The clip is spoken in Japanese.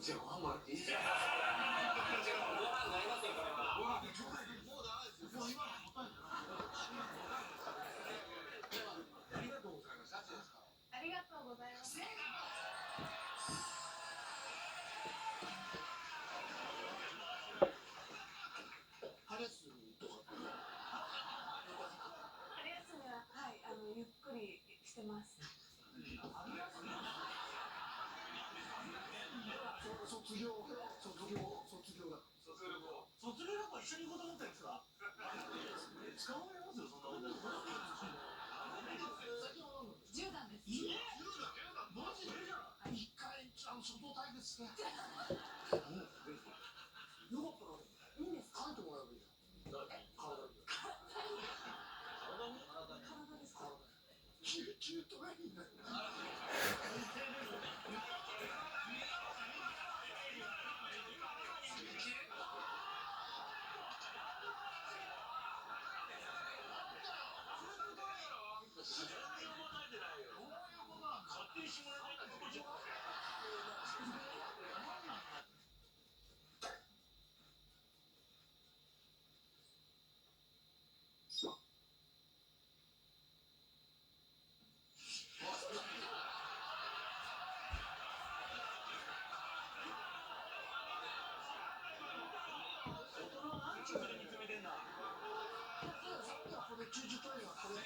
じゃあご飯もらっていい？ご飯になりませんこれは。もうダメですよ。もう今の答えじゃない。ありがとうございます。ありがとうございます。春休みとか。春休みはゆっくりしてます。卒業が。卒業旅行一緒に行こうと思ったんですか？使われますよそんなこと。10段です。マジで？一回外対決して。よかったらいいんですか？書いてもらえばいいじゃん。体に。体ですか？キュートがいいんだよ。これ90トイレはこれ。